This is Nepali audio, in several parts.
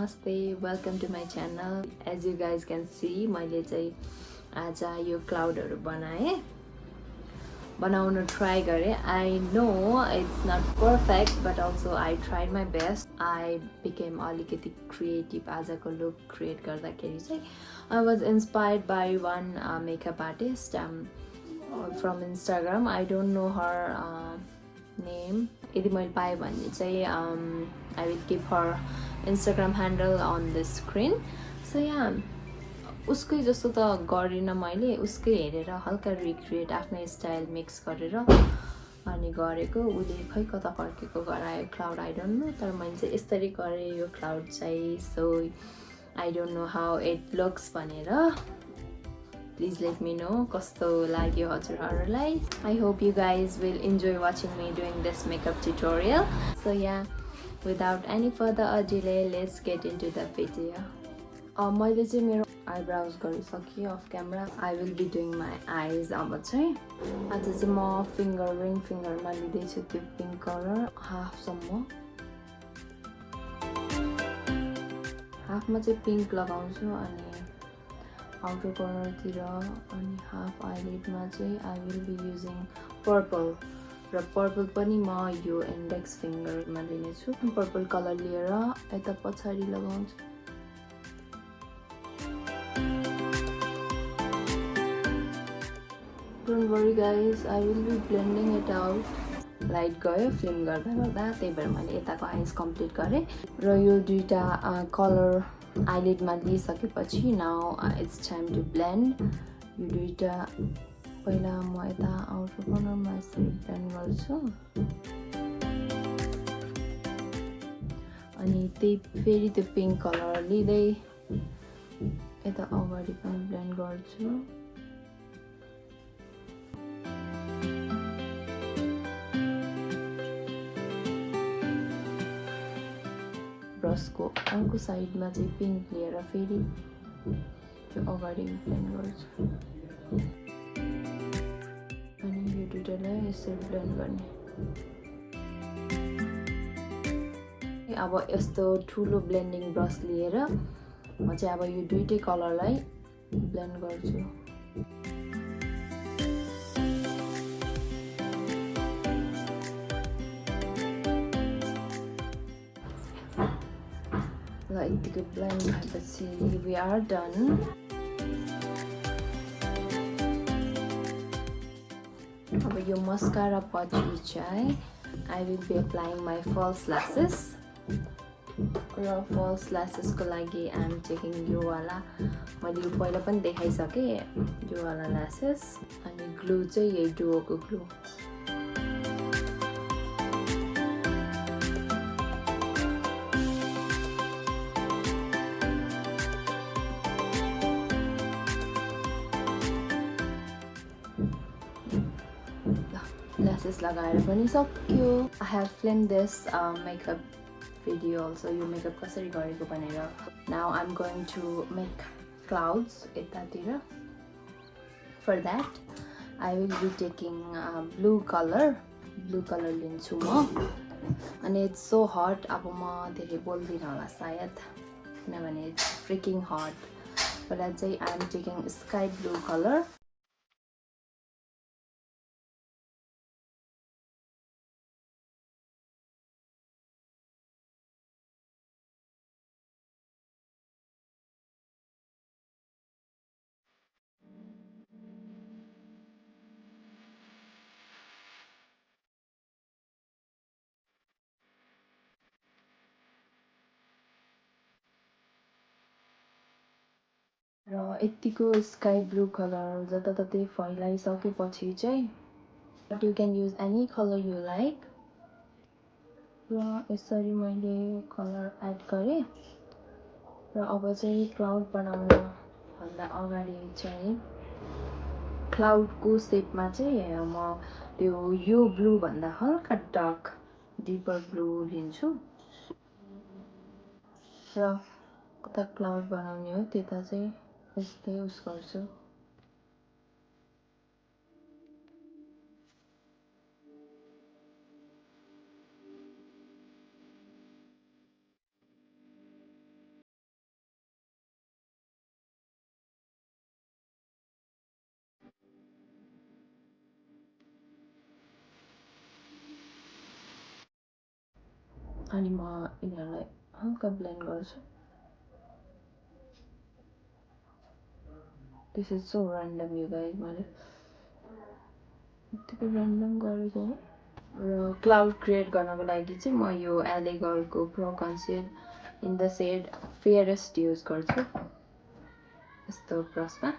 Namaste, welcome to my channel. As you guys can see, मैले चाहिँ आज यो क्लाउडहरु बनाउन try गरे. I know it's not perfect, but also I tried my best. I became अलिकति creative आजको look create गर्दाखेरि चाहिँ I was inspired by one makeup artist from Instagram. I don't know her name. यदि मैले पाए भने चाहिँ I will keep her Instagram handle on the screen. So yeah, उसकै जस्तो त गरिन मैले, उसकै हेरेर हल्का रिक्रिएट आफ्नै स्टाइल मिक्स गरेर अनि गरेको. उले खै कता फर्केको गरायो क्लाउड, आई डोन्ट नो, तर मैले चाहिँ यसरी गरे यो क्लाउड चाहिँ. So I don't know how it looks भनेर प्लिज लेट मी नो कस्तो लाग्यो हजुरहरूलाई. I hope you guys will enjoy watching me doing this makeup tutorial. So yeah without any further delay, let's get into the video. मैले चाहिँ मेरो eyebrows गरिसकेँ off camera. I will be doing my eyes. अब चाहिँ आज चाहिँ म रिङ फिङ्गरमा लिँदैछु त्यो पिङ्क कलर हाफसम्म. हाफमा चाहिँ पिङ्क लगाउँछु अनि आउटर कर्नरतिर अनि हाफ आइलिडमा चाहिँ I will be using purple. र पर्पल पनि म यो इन्डेक्स फिङ्गरमा लिनेछु. पर्पल कलर लिएर यता पछाडि लगाउँछु. Don't worry guys, I will be blending it out. Light गयो फिल्म गर्दा गर्दा, त्यही भएर मैले यताको आइज कम्प्लिट गरेँ. र यो दुईवटा कलर आइलिडमा लिइसकेपछि now it's time to blend. यो दुईवटा पहिला म यता आउटर कर्नरमा यसरी ब्लेन्ड गर्छु अनि त्यही फेरि त्यो पिङ्क कलर लिँदै यता अगाडि पनि ब्लेन्ड गर्छु. ब्रसको अर्को साइडमा चाहिँ पिङ्क लिएर फेरि त्यो अगाडि ब्लेन्ड गर्छु अनि यो दुईटालाई यसरी ब्लेन्ड गर्ने. अब यस्तो ठुलो ब्लेन्डिङ ब्रस लिएर म चाहिँ अब यो दुईटै कलरलाई ब्लेन्ड गर्छु. ल यतिको ब्लेन्ड भएपछि वी आर डन. अब यो मस्कारा पछि चाहिँ I will be applying my false lashes. र फल्स ल्यासेसको लागि आइ एम टेकिङ यो वाला, मैले यो पहिला पनि देखाइसकेँ यो वाला ल्यासेस. अनि ग्लु चाहिँ यही डुओको ग्लु. ल्यासेस लगाएर पनि सक्यो. I have film this makeup video also, यो मेकअप कसरी गरेको भनेर. Now I am going to make clouds यतातिर. For that I will be taking blue colour लिन्छु म. अनि इट्स सो हट. अब म धेरै बोल्दिनँ होला सायद किनभने इट्स फ्रिकिङ हट. पहिला चाहिँ I am taking sky blue colour. र यतिको स्काई ब्लू कलर जताततै फैलाइसकेपछि चाहिँ but you can use any colour you like. र यसरी मैले कलर एड गरेँ. र अब चाहिँ क्लाउड बनाउनभन्दा अगाडि चाहिँ क्लाउडको सेपमा चाहिँ म त्यो यो ब्लूभन्दा हल्का डार्क डिपर ब्लू लिन्छु. र कता क्लाउड बनाउने हो त्यता चाहिँ यस्तै युज गर्छु. अनि म यिनीहरूलाई हल्का ब्लेन्ड गर्छु. This is so random, you guys. मैले यतिको random गरेको हो. र क्लाउड क्रिएट गर्नको लागि चाहिँ म यो एले गर्लको pro conceal in the shade fairest use गर्छु यस्तो ब्रसमा.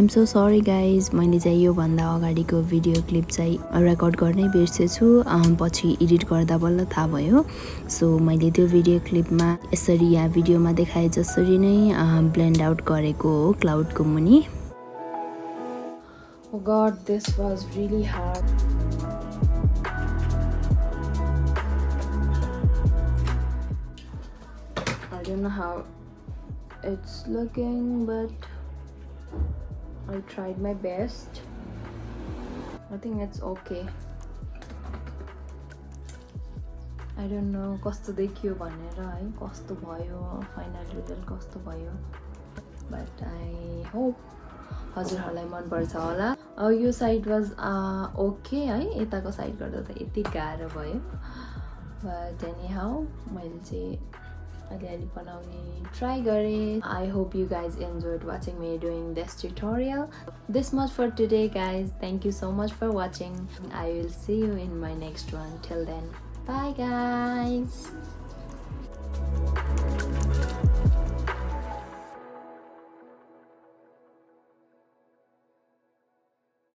आइएम सो सरी गाइज, मैले चाहिँ योभन्दा अगाडिको भिडियो क्लिप चाहिँ रेकर्ड गर्नै बिर्सेछु. पछि एडिट गर्दा बल्ल थाहा भयो. सो मैले त्यो भिडियो क्लिपमा यसरी यहाँ भिडियोमा देखाए जसरी नै ब्लेन्ड आउट गरेको हो क्लाउडको मुनि. Oh god, this was really hard. I don't know how it's looking, but I tried my best. I think it's okay. I don't know कस्तो देखियो भनेर है, कस्तो भयो, फाइनल रिजल्ट कस्तो भयो. But I hope हजुरहरूलाई मन पर्छ होला. यो साइड वाज ओके है, यताको साइड गर्दा त यति गाह्रो भयो. But anyhow, मैले चाहिँ अलिअलि बनाउने ट्राई गरेँ. I hope you guys enjoyed watching me doing this tutorial. This much for today guys. Thank you so much for watching. I will see you in my next one. Till then, bye guys.